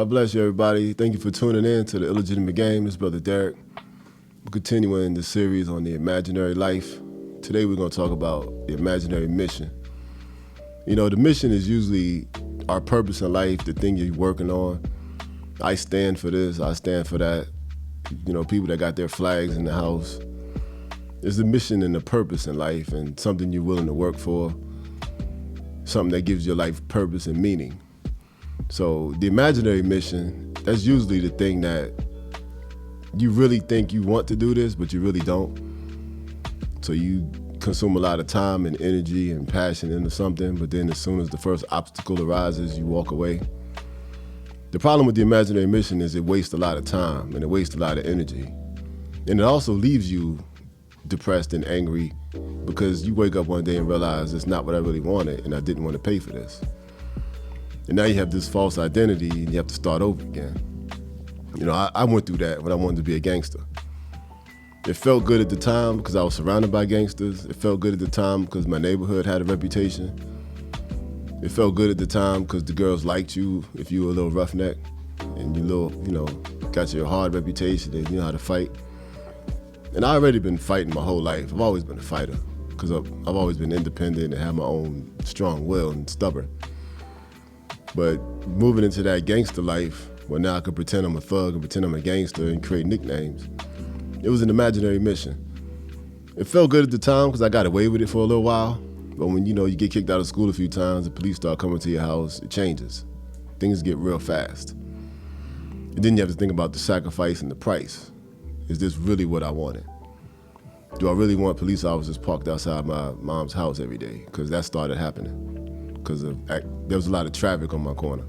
God bless you, everybody. Thank you for tuning in to the Illegitimate Game. It's Brother Derek. We're continuing the series on the imaginary life. Today we're going to talk about the imaginary mission. You know, the mission is usually our purpose in life, the thing you're working on. I stand for this, I stand for that. You know, people that got their flags in the house. There's a mission and a purpose in life and something you're willing to work for, something that gives your life purpose and meaning. So the imaginary mission, that's usually the thing that you really think you want to do this, but you really don't. So you consume a lot of time and energy and passion into something, but then as soon as the first obstacle arises, you walk away. The problem with the imaginary mission is it wastes a lot of time and it wastes a lot of energy. And it also leaves you depressed and angry because you wake up one day and realize it's not what I really wanted and I didn't want to pay for this. And now you have this false identity and you have to start over again. You know, I went through that when I wanted to be a gangster. It felt good at the time because I was surrounded by gangsters. It felt good at the time because my neighborhood had a reputation. It felt good at the time because the girls liked you if you were a little roughneck and got your hard reputation and you know how to fight. And I already been fighting my whole life. I've always been a fighter because I've always been independent and have my own strong will and stubborn. But moving into that gangster life, where now I could pretend I'm a thug and pretend I'm a gangster and create nicknames, it was an imaginary mission. It felt good at the time because I got away with it for a little while. But when you get kicked out of school a few times, the police start coming to your house, it changes. Things get real fast. And then you have to think about the sacrifice and the price. Is this really what I wanted? Do I really want police officers parked outside my mom's house every day? Because that started happening. Because there was a lot of traffic on my corner.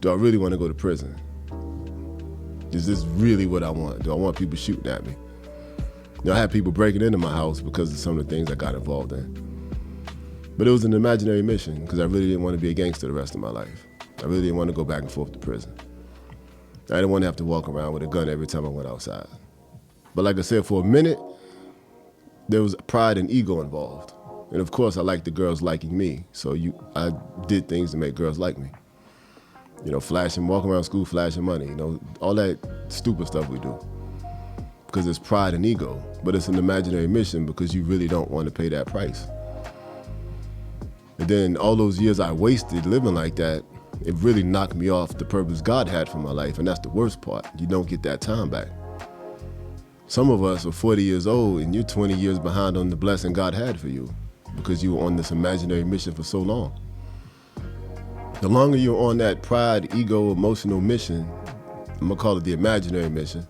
Do I really want to go to prison? Is this really what I want? Do I want people shooting at me? I had people breaking into my house because of some of the things I got involved in. But it was an imaginary mission because I really didn't want to be a gangster the rest of my life. I really didn't want to go back and forth to prison. I didn't want to have to walk around with a gun every time I went outside. But like I said, for a minute, there was pride and ego involved. And of course, I liked the girls liking me. So I did things to make girls like me. Walking around school, flashing money, all that stupid stuff we do. Because it's pride and ego, but it's an imaginary mission because you really don't want to pay that price. And then all those years I wasted living like that, it really knocked me off the purpose God had for my life, and that's the worst part. You don't get that time back. Some of us are 40 years old and you're 20 years behind on the blessing God had for you because you were on this imaginary mission for so long. The longer you're on that pride, ego, emotional mission, I'm gonna call it the imaginary mission,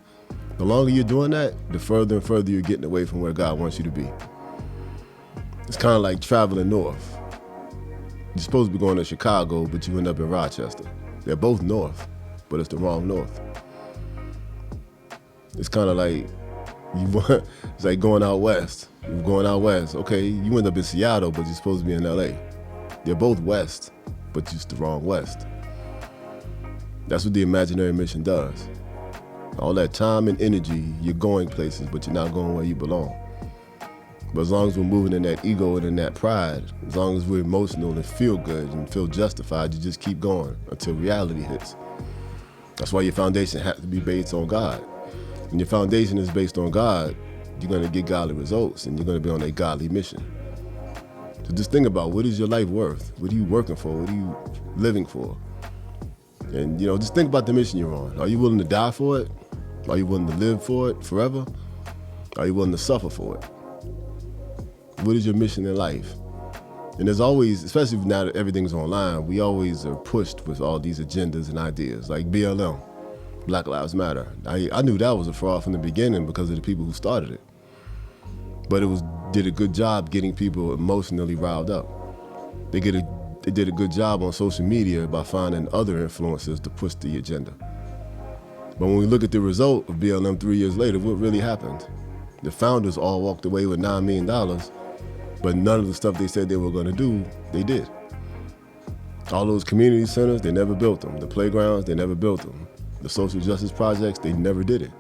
the longer you're doing that, the further and further you're getting away from where God wants you to be. It's kind of like traveling north. You're supposed to be going to Chicago, but you end up in Rochester. They're both north, but it's the wrong north. It's kind of like, it's like going out west. You're going out west. Okay, you end up in Seattle, but you're supposed to be in LA. They're both west, but just the wrong west. That's what the imaginary mission does. All that time and energy, you're going places, but you're not going where you belong. But as long as we're moving in that ego and in that pride, as long as we're emotional and feel good and feel justified, you just keep going until reality hits. That's why your foundation has to be based on God. When your foundation is based on God, you're going to get godly results and you're going to be on a godly mission. So just think about, what is your life worth? What are you working for? What are you living for? And just think about the mission you're on. Are you willing to die for it? Are you willing to live for it forever? Are you willing to suffer for it? What is your mission in life? And there's always, especially now that everything's online, we always are pushed with all these agendas and ideas, like BLM, Black Lives Matter. I knew that was a fraud from the beginning because of the people who started it. But did a good job getting people emotionally riled up. They did a good job on social media by finding other influencers to push the agenda. But when we look at the result of BLM 3 years later, what really happened? The founders all walked away with $9 million, but none of the stuff they said they were going to do, they did. All those community centers, they never built them. The playgrounds, they never built them. The social justice projects, they never did it.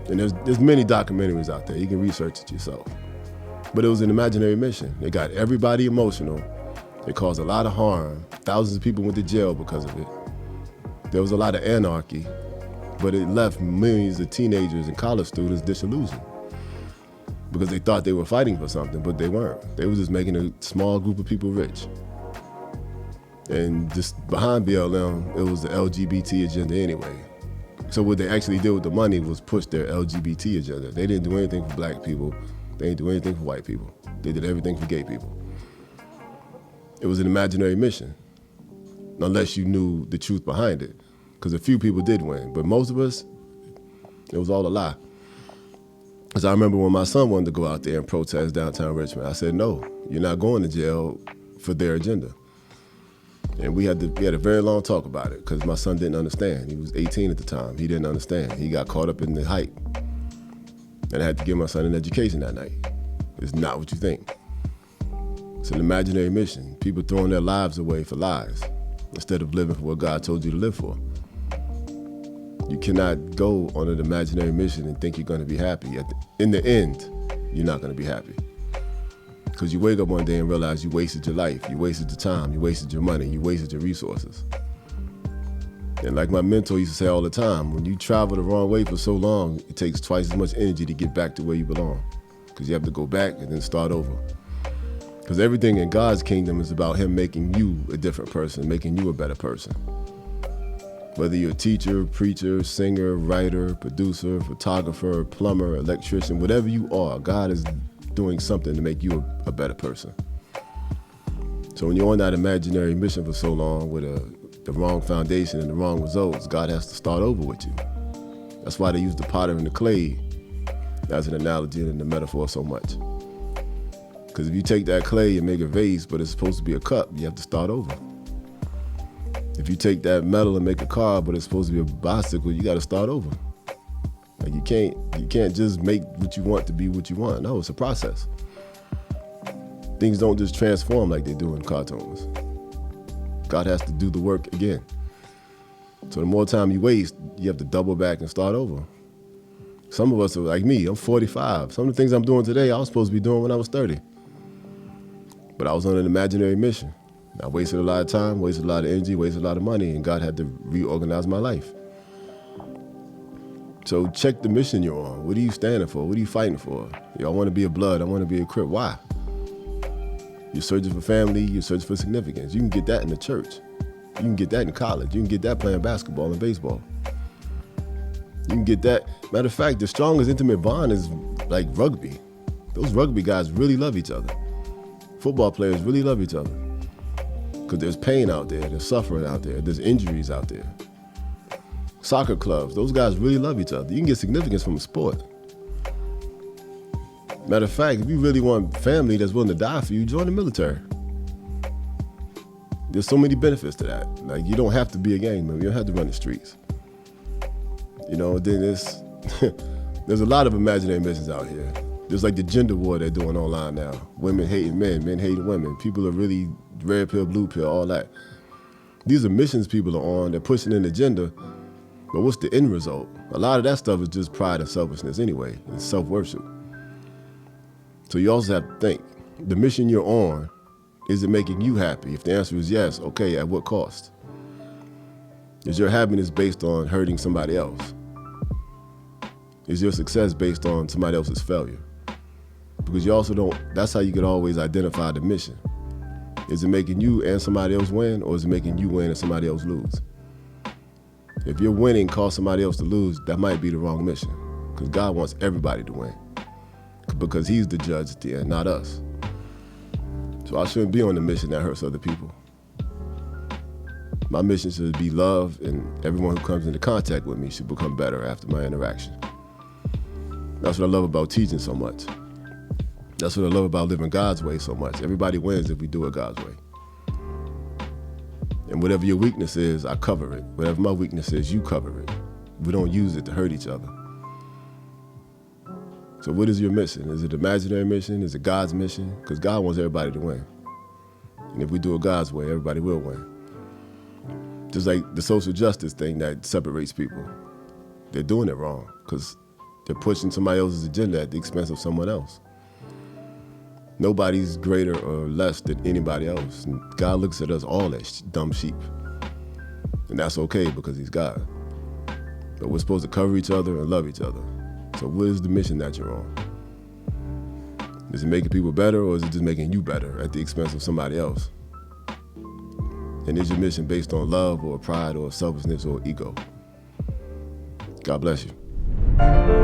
And there's many documentaries out there. You can research it yourself. But it was an imaginary mission. They got everybody emotional. It caused a lot of harm. Thousands of people went to jail because of it. There was a lot of anarchy, but it left millions of teenagers and college students disillusioned because they thought they were fighting for something, but they weren't. They were just making a small group of people rich. And just behind BLM, it was the LGBT agenda anyway. So what they actually did with the money was push their LGBT agenda. They didn't do anything for black people. They didn't do anything for white people. They did everything for gay people. It was an imaginary mission, unless you knew the truth behind it. Because a few people did win, but most of us, it was all a lie. Because I remember when my son wanted to go out there and protest downtown Richmond, I said, no, you're not going to jail for their agenda. And we had a very long talk about it because my son didn't understand. He was 18 at the time. He didn't understand. He got caught up in the hype. And I had to give my son an education that night. It's not what you think. It's an imaginary mission. People throwing their lives away for lies instead of living for what God told you to live for. You cannot go on an imaginary mission and think you're going to be happy. In the end, you're not going to be happy. Because you wake up one day and realize you wasted your life, you wasted your time, you wasted your money, you wasted your resources. And like my mentor used to say all the time, when you travel the wrong way for so long, it takes twice as much energy to get back to where you belong. Because you have to go back and then start over. Because everything in God's kingdom is about him making you a different person, making you a better person. Whether you're a teacher, preacher, singer, writer, producer, photographer, plumber, electrician, whatever you are, God is doing something to make you a better person. So when you're on that imaginary mission for so long with the wrong foundation and the wrong results, God has to start over with you. That's why they use the potter and the clay as an analogy and the metaphor so much. Because if you take that clay and make a vase, but it's supposed to be a cup, you have to start over. If you take that metal and make a car, but it's supposed to be a bicycle, you got to start over. Like you can't just make what you want to be what you want. No, it's a process. Things don't just transform like they do in cartoons. God has to do the work again. So the more time you waste, you have to double back and start over. Some of us are like me, I'm 45. Some of the things I'm doing today, I was supposed to be doing when I was 30. But I was on an imaginary mission. I wasted a lot of time, wasted a lot of energy, wasted a lot of money, and God had to reorganize my life. So check the mission you're on. What are you standing for? What are you fighting for? I want to be a blood. I want to be a Crip. Why? You're searching for family. You're searching for significance. You can get that in the church. You can get that in college. You can get that playing basketball and baseball. You can get that. Matter of fact, the strongest intimate bond is like rugby. Those rugby guys really love each other. Football players really love each other. Because there's pain out there. There's suffering out there. There's injuries out there. Soccer clubs, those guys really love each other. You can get significance from a sport. Matter of fact, if you really want family that's willing to die for you, join the military. There's so many benefits to that. Like, you don't have to be a gang member. You don't have to run the streets. Then there's a lot of imaginary missions out here. There's like the gender war they're doing online now. Women hating men, men hating women. People are really red pill, blue pill, all that. These are missions people are on. They're pushing an agenda. But what's the end result? A lot of that stuff is just pride and selfishness anyway. It's self-worship. So you also have to think, the mission you're on, is it making you happy? If the answer is yes, okay, at what cost? Is your happiness based on hurting somebody else? Is your success based on somebody else's failure? Because you also that's how you can always identify the mission. Is it making you and somebody else win, or is it making you win and somebody else lose? If you're winning cause somebody else to lose, that might be the wrong mission. Because God wants everybody to win. Because he's the judge at the end, not us. So I shouldn't be on the mission that hurts other people. My mission should be love, and everyone who comes into contact with me should become better after my interaction. That's what I love about teaching so much. That's what I love about living God's way so much. Everybody wins if we do it God's way. And whatever your weakness is, I cover it. Whatever my weakness is, you cover it. We don't use it to hurt each other. So what is your mission? Is it an imaginary mission? Is it God's mission? Because God wants everybody to win. And if we do it God's way, everybody will win. Just like the social justice thing that separates people. They're doing it wrong because they're pushing somebody else's agenda at the expense of someone else. Nobody's greater or less than anybody else. And God looks at us all as dumb sheep. And that's okay because he's God. But we're supposed to cover each other and love each other. So what is the mission that you're on? Is it making people better, or is it just making you better at the expense of somebody else? And is your mission based on love or pride or selfishness or ego? God bless you.